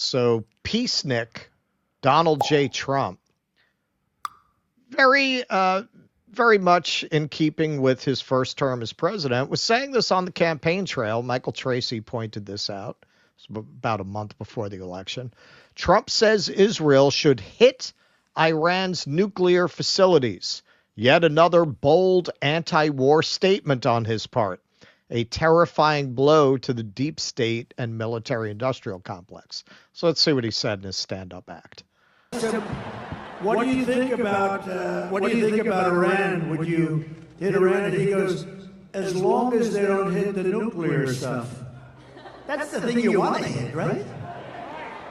So peacenik Donald J. Trump, very much in keeping with his first term as president, was saying this on the campaign trail. Michael Tracy pointed this out. It was about a month before the election. Trump says Israel should hit Iran's nuclear facilities. Yet another bold anti-war statement on his part. A terrifying blow to the deep state and military-industrial complex. So let's see what he said in his stand-up act. So what do you think about Iran? Would you hit Iran? And he goes, as long as they don't hit the nuclear stuff. That's the thing you want to hit, right?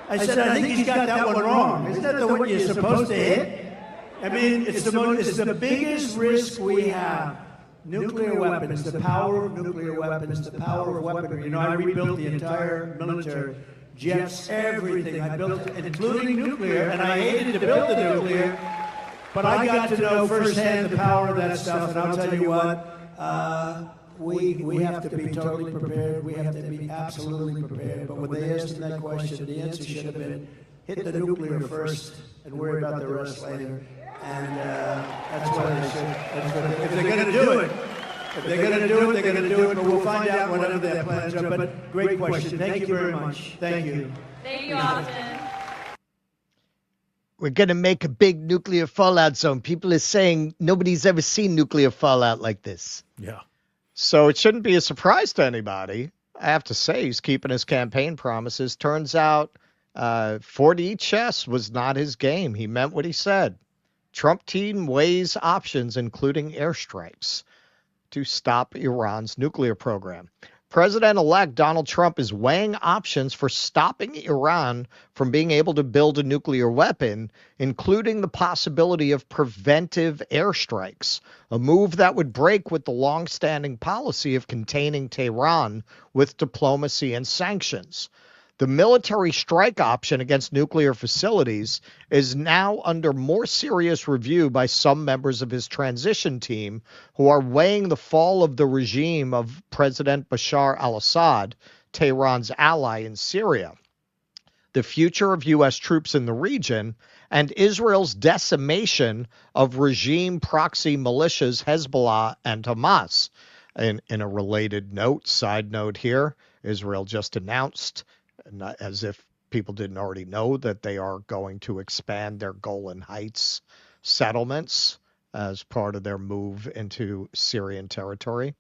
I said, I think he's got that one wrong. Isn't that the one you're supposed to hit? I mean, it's the biggest risk we have. Nuclear weapons, the power of nuclear weapons, the power of weaponry. You know, I rebuilt the entire military, jets, everything. I built it, including nuclear, and I hated to build the nuclear, but I got to know firsthand the power of that stuff, and I'll tell you what, we have to be totally prepared. We have to be absolutely prepared. But when they asked him that question, the answer should have been, hit the nuclear first and worry about the rest later. And that's what they should. If they're going to do it, they're going to do it. But we'll find out whatever their plans are. But great question. Thank you very much. Thank you. Thank you, Austin. We're going to make a big nuclear fallout zone. People are saying nobody's ever seen nuclear fallout like this. Yeah. So it shouldn't be a surprise to anybody. I have to say he's keeping his campaign promises. Turns out 4D chess was not his game. He meant what he said. Trump team weighs options, including airstrikes, to stop Iran's nuclear program. President-elect Donald Trump is weighing options for stopping Iran from being able to build a nuclear weapon, including the possibility of preventive airstrikes, a move that would break with the long-standing policy of containing Tehran with diplomacy and sanctions. The military strike option against nuclear facilities is now under more serious review by some members of his transition team who are weighing the fall of the regime of President Bashar al-Assad, Tehran's ally in Syria, the future of U.S. troops in the region, and Israel's decimation of regime proxy militias Hezbollah and Hamas. In a related note, side note here, Israel just announced, as if people didn't already know, that they are going to expand their Golan Heights settlements as part of their move into Syrian territory.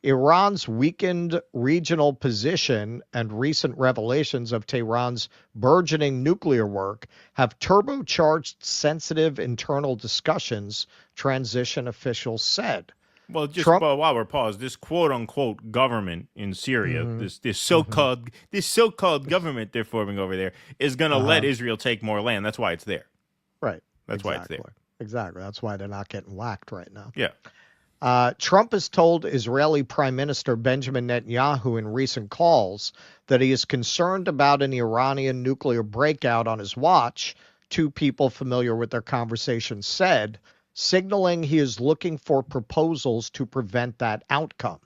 Iran's weakened regional position and recent revelations of Tehran's burgeoning nuclear work have turbocharged sensitive internal discussions, transition officials said. Well, just while we're paused, this quote-unquote government in Syria, this so-called government they're forming over there, is going to let Israel take more land. That's why it's there. Right. That's why it's there. Exactly. That's why they're not getting whacked right now. Yeah. Trump has told Israeli Prime Minister Benjamin Netanyahu in recent calls that he is concerned about an Iranian nuclear breakout on his watch, two people familiar with their conversations said, signaling he is looking for proposals to prevent that outcome.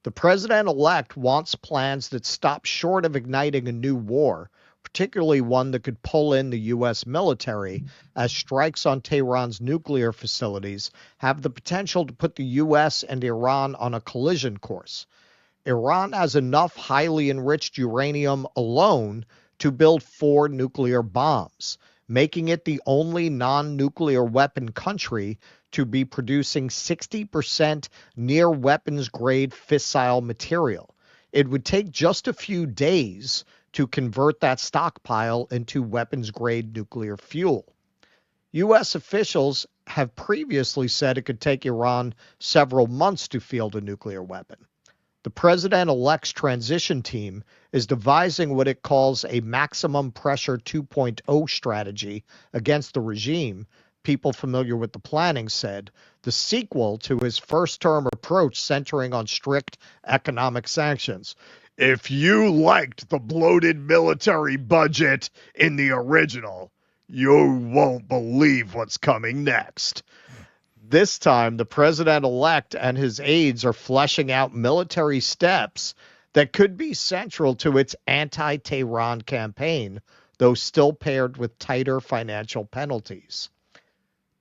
The president-elect wants plans that stop short of igniting a new war, particularly one that could pull in the U.S. military, as strikes on Tehran's nuclear facilities have the potential to put the U.S. and Iran on a collision course. Iran has enough highly enriched uranium alone to build 4 nuclear bombs, making it the only non-nuclear weapon country to be producing 60% near weapons-grade fissile material. It would take just a few days to convert that stockpile into weapons-grade nuclear fuel. U.S. officials have previously said it could take Iran several months to field a nuclear weapon. The president-elect's transition team is devising what it calls a maximum pressure 2.0 strategy against the regime. People familiar with the planning said the sequel to his first-term approach centering on strict economic sanctions. If you liked the bloated military budget in the original, you won't believe what's coming next. This time, the president-elect and his aides are fleshing out military steps that could be central to its anti-Tehran campaign, though still paired with tighter financial penalties.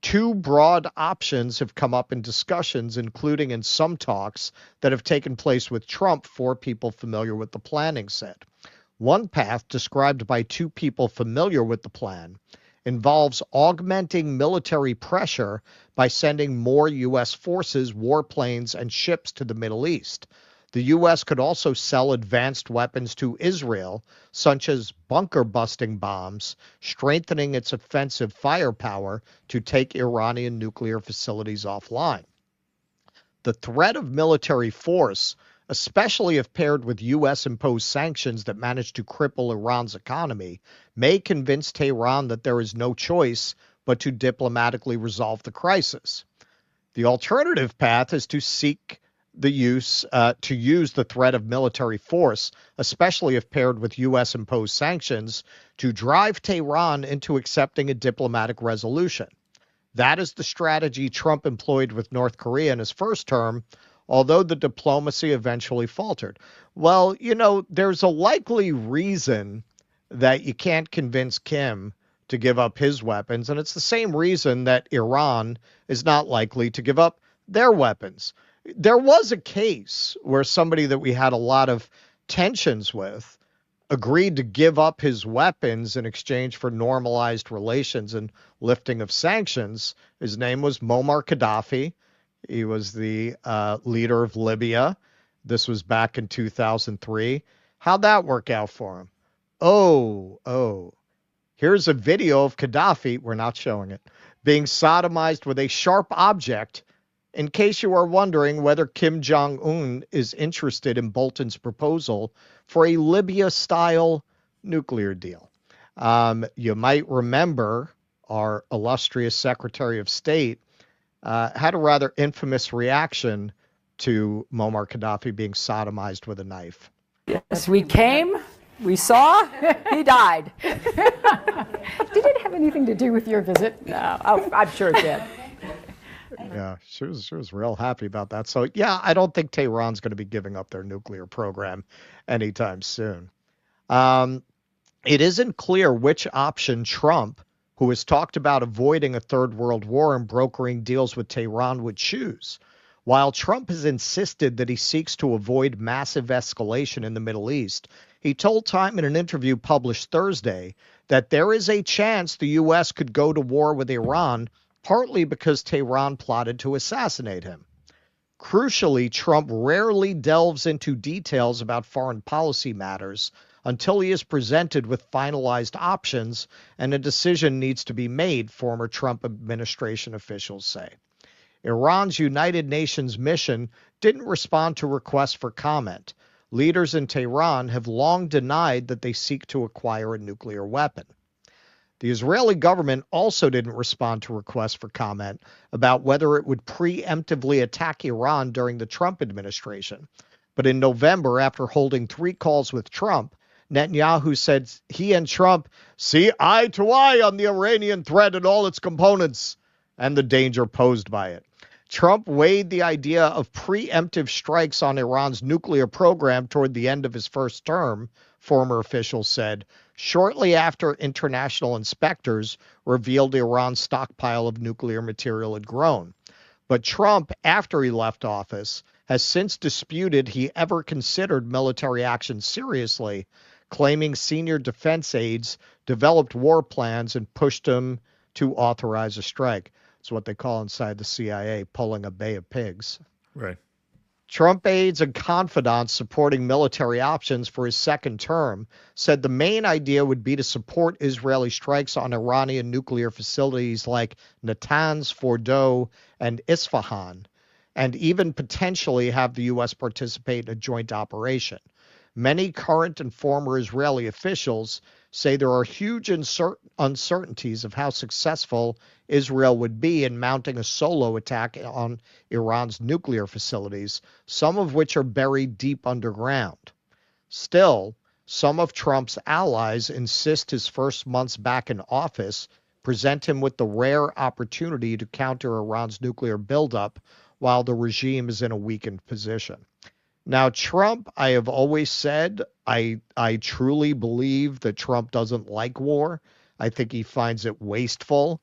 Two broad options have come up in discussions, including in some talks that have taken place with Trump, four people familiar with the planning said. One path, described by two people familiar with the plan, involves augmenting military pressure by sending more U.S. forces, warplanes, and ships to the Middle East. The U.S. could also sell advanced weapons to Israel, such as bunker-busting bombs, strengthening its offensive firepower to take Iranian nuclear facilities offline. The threat of military force, especially if paired with U.S.-imposed sanctions that manage to cripple Iran's economy, may convince Tehran that there is no choice but to diplomatically resolve the crisis. The alternative path is to seek the use the threat of military force, especially if paired with U.S.-imposed sanctions, to drive Tehran into accepting a diplomatic resolution. That is the strategy Trump employed with North Korea in his first term, although the diplomacy eventually faltered. Well, there's a likely reason that you can't convince Kim to give up his weapons, and it's the same reason that Iran is not likely to give up their weapons. There was a case where somebody that we had a lot of tensions with agreed to give up his weapons in exchange for normalized relations and lifting of sanctions. His name was Muammar Gaddafi. He was the leader of Libya. This was back in 2003. How'd that work out for him? Oh. Here's a video of Gaddafi, we're not showing it, being sodomized with a sharp object, in case you are wondering whether Kim Jong-un is interested in Bolton's proposal for a Libya-style nuclear deal. You might remember our illustrious Secretary of State had a rather infamous reaction to Muammar Gaddafi being sodomized with a knife. Yes, we came, we saw, he died. Did it have anything to do with your visit? No, I'm sure it did. Yeah, she was real happy about that. So, yeah, I don't think Tehran's going to be giving up their nuclear program anytime soon. It isn't clear which option Trump, who has talked about avoiding a third world war and brokering deals with Tehran, would choose. While Trump has insisted that he seeks to avoid massive escalation in the Middle East, he told Time in an interview published Thursday that there is a chance the U.S. could go to war with Iran, partly because Tehran plotted to assassinate him. Crucially, Trump rarely delves into details about foreign policy matters until he is presented with finalized options and a decision needs to be made, former Trump administration officials say. Iran's United Nations mission didn't respond to requests for comment. Leaders in Tehran have long denied that they seek to acquire a nuclear weapon. The Israeli government also didn't respond to requests for comment about whether it would preemptively attack Iran during the Trump administration. But in November, after holding 3 calls with Trump, Netanyahu said he and Trump see eye to eye on the Iranian threat and all its components and the danger posed by it. Trump weighed the idea of preemptive strikes on Iran's nuclear program toward the end of his first term, former officials said, shortly after international inspectors revealed Iran's stockpile of nuclear material had grown. But Trump, after he left office, has since disputed he ever considered military action seriously, claiming senior defense aides developed war plans and pushed him to authorize a strike. It's what they call inside the CIA pulling a bay of pigs. Right. Trump aides and confidants supporting military options for his second term said the main idea would be to support Israeli strikes on Iranian nuclear facilities like Natanz, Fordow, and Isfahan, and even potentially have the U.S. participate in a joint operation. Many current and former Israeli officials say there are huge uncertainties of how successful Israel would be in mounting a solo attack on Iran's nuclear facilities, some of which are buried deep underground. Still, some of Trump's allies insist his first months back in office present him with the rare opportunity to counter Iran's nuclear buildup while the regime is in a weakened position. Now, Trump, I have always said, I truly believe that Trump doesn't like war. I think he finds it wasteful.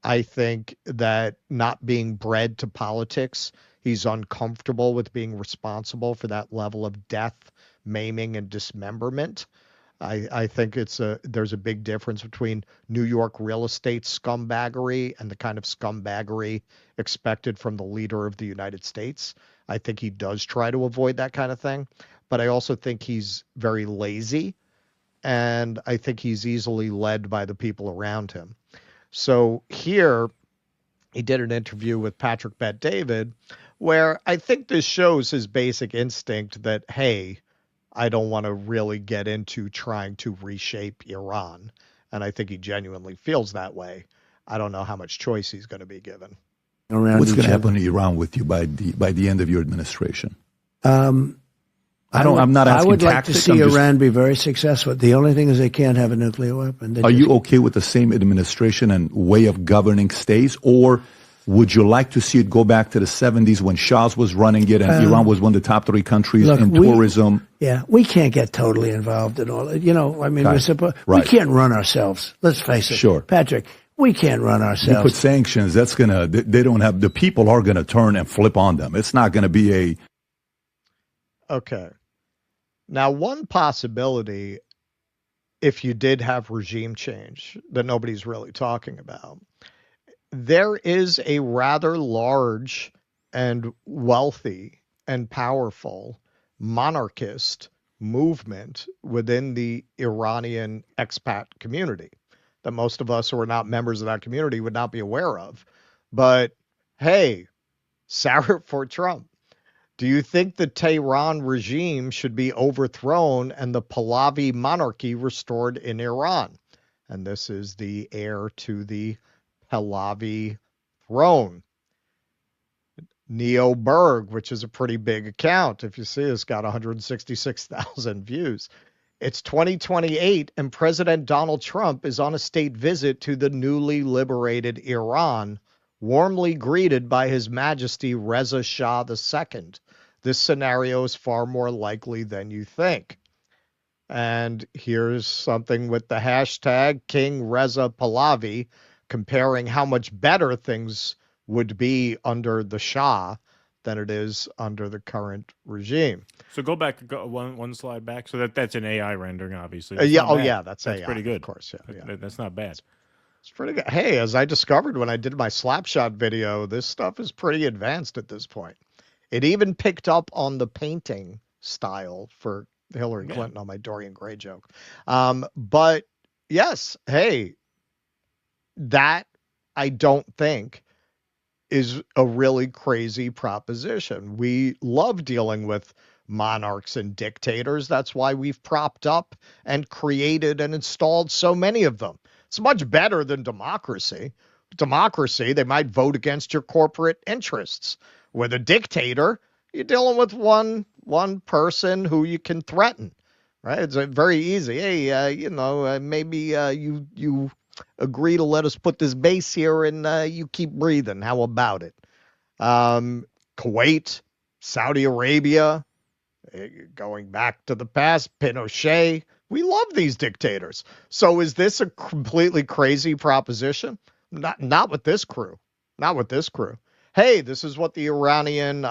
I think that not being bred to politics, he's uncomfortable with being responsible for that level of death, maiming, and dismemberment. I think there's a big difference between New York real estate scumbaggery and the kind of scumbaggery expected from the leader of the United States. I think he does try to avoid that kind of thing, but I also think he's very lazy, and I think he's easily led by the people around him. So here, he did an interview with Patrick Bet-David, where I think this shows his basic instinct that, hey, I don't want to really get into trying to reshape Iran. And I think he genuinely feels that way. I don't know how much choice he's going to be given. What's going to happen to Iran with you by the end of your administration? I'm not asking. I would like to see Iran be very successful. The only thing is they can't have a nuclear weapon. Are you okay with the same administration and way of governing stays, or would you like to see it go back to the 70s when Shah's was running it and Iran was one of the top 3 countries in tourism? We can't get totally involved in all it. We can't run ourselves. Let's face it. Sure. Patrick, we can't run ourselves. You put sanctions, they don't have, the people are going to turn and flip on them. It's not going to be a... Okay. Now, one possibility, if you did have regime change that nobody's really talking about, there is a rather large and wealthy and powerful monarchist movement within the Iranian expat community that most of us who are not members of that community would not be aware of. But hey, sour for Trump. Do you think the Tehran regime should be overthrown and the Pahlavi monarchy restored in Iran? And this is the heir to the Pahlavi throne. Neo Berg, which is a pretty big account. If you see, it's got 166,000 views. It's 2028, and President Donald Trump is on a state visit to the newly liberated Iran, warmly greeted by His Majesty Reza Shah II. This scenario is far more likely than you think. And here's something with the hashtag King Reza Pahlavi, comparing how much better things would be under the Shah than it is under the current regime. So go one slide back. So that's an AI rendering, obviously. That's AI. That's pretty good. Of course, yeah. That's not bad. It's pretty good. Hey, as I discovered when I did my Slapshot video, this stuff is pretty advanced at this point. It even picked up on the painting style for Hillary Clinton on my Dorian Gray joke. But yes, hey, that I don't think is a really crazy proposition. We love dealing with monarchs and dictators. That's why we've propped up and created and installed so many of them. It's much better than democracy. Democracy, they might vote against your corporate interests. With a dictator, you're dealing with one person who you can threaten, right? It's very easy. Hey, maybe you agree to let us put this base here and you keep breathing. How about it? Kuwait, Saudi Arabia, going back to the past, Pinochet. We love these dictators. So is this a completely crazy proposition? Not with this crew. Not with this crew. Hey, this is what the Iranian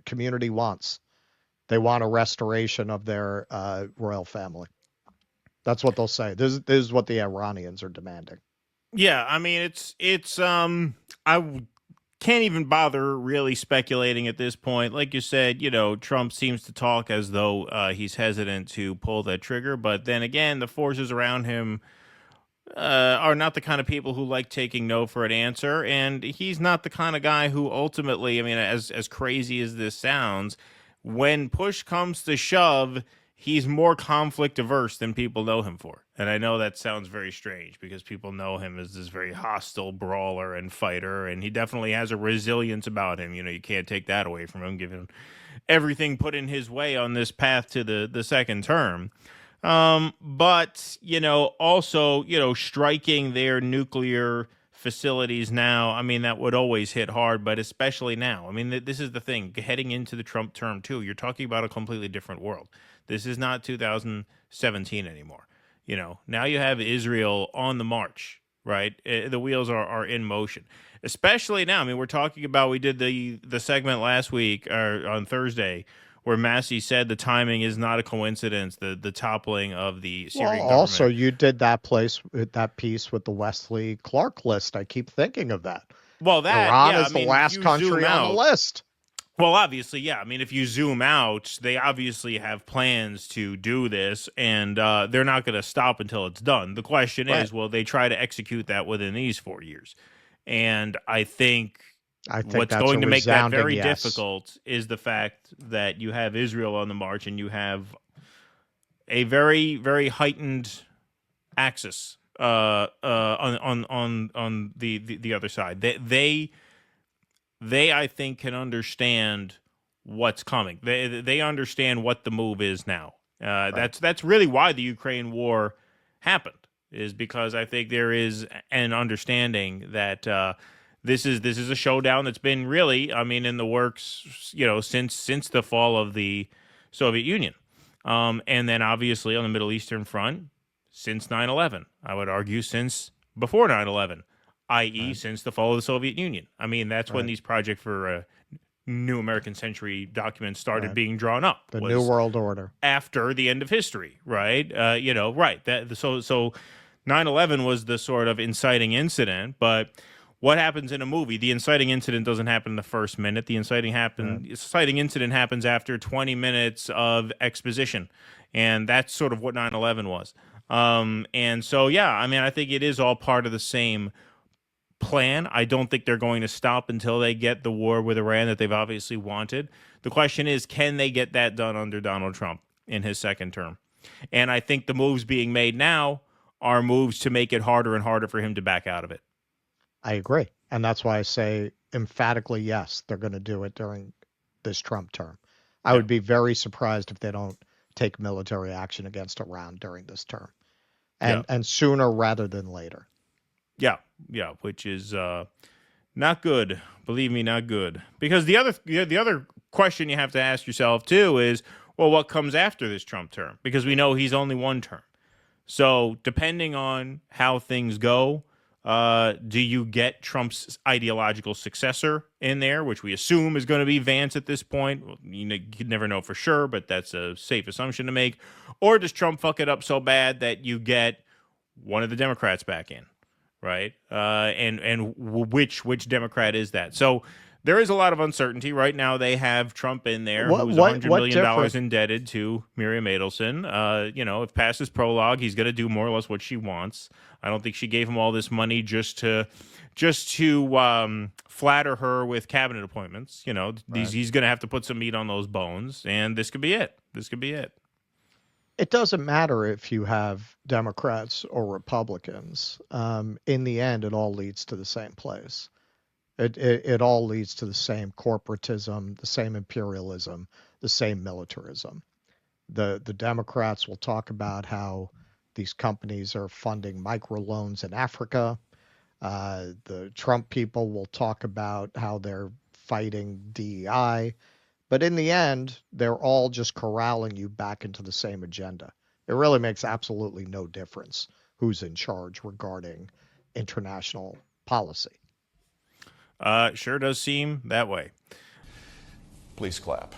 community wants. They want a restoration of their royal family. That's what they'll say. This is what the Iranians are demanding. Yeah, I mean, it's I can't even bother really speculating at this point. Like you said, Trump seems to talk as though he's hesitant to pull that trigger. But then again, the forces around him are not the kind of people who like taking no for an answer. And he's not the kind of guy who ultimately, I mean, as crazy as this sounds, when push comes to shove, he's more conflict averse than people know him for. And I know that sounds very strange because people know him as this very hostile brawler and fighter, and he definitely has a resilience about him. You can't take that away from him, given everything put in his way on this path to the second term. But, also, striking their nuclear facilities now, I mean, that would always hit hard, but especially now. I mean, this is the thing. Heading into the Trump term, too, you're talking about a completely different world. This is not 2017 anymore. You know, now you have Israel on the march, right? The wheels are in motion, especially now. I mean, we're talking about, we did the segment last week, or on Thursday, where Massey said the timing is not a coincidence, the toppling of the Syrian government. Also, you did that piece with the Wesley Clark list. I keep thinking of that. Well, Iran is the last country on the list. Well, obviously, yeah. I mean, if you zoom out, they obviously have plans to do this, and they're not going to stop until it's done. The question is, will they try to execute that within these 4 years? And I think what's going to make that very difficult is the fact that you have Israel on the march, and you have a very, very heightened axis on the other side. They I think can understand what's coming. They understand what the move is now. Right. That's really why the Ukraine war happened, is because I think there is an understanding that this is a showdown that's been really, I mean, in the works, you know, since the fall of the Soviet Union, and then obviously on the Middle Eastern front since 9/11. I would argue since before 9/11. i.e., since the fall of the Soviet Union. I mean, that's when these Project for New American Century documents started being drawn up. The New World Order. After the end of history, right? So 9/11 was the sort of inciting incident, but what happens in a movie? The inciting incident doesn't happen in the first minute. The inciting incident happens after 20 minutes of exposition, and that's sort of what 9/11 was. And so, yeah, I mean, I think it is all part of the same plan. I don't think they're going to stop until they get the war with Iran that they've obviously wanted. The question is, can they get that done under Donald Trump in his second term? And I think the moves being made now are moves to make it harder and harder for him to back out of it. I agree. And that's why I say emphatically, yes, they're going to do it during this Trump term. I would be very surprised if they don't take military action against Iran during this term, and sooner rather than later. Yeah, which is not good. Believe me, not good. Because the other question you have to ask yourself too is, well, what comes after this Trump term? Because we know he's only one term. So depending on how things go, do you get Trump's ideological successor in there, which we assume is going to be Vance at this point? You could never know for sure, but that's a safe assumption to make. Or does Trump fuck it up so bad that you get one of the Democrats back in? Right, and which Democrat is that? So there is a lot of uncertainty right now. They have Trump in there, who's $100 million indebted to Miriam Adelson. If past his prologue, he's going to do more or less what she wants. I don't think she gave him all this money just to flatter her with cabinet appointments. You know, he's going to have to put some meat on those bones, and this could be it. It doesn't matter if you have Democrats or Republicans. In the end, it all leads to the same place. It all leads to the same corporatism, the same imperialism, the same militarism. The Democrats will talk about how these companies are funding microloans in Africa. The Trump people will talk about how they're fighting DEI. But in the end, they're all just corralling you back into the same agenda. It really makes absolutely no difference who's in charge regarding international policy. Sure does seem that way. Please clap.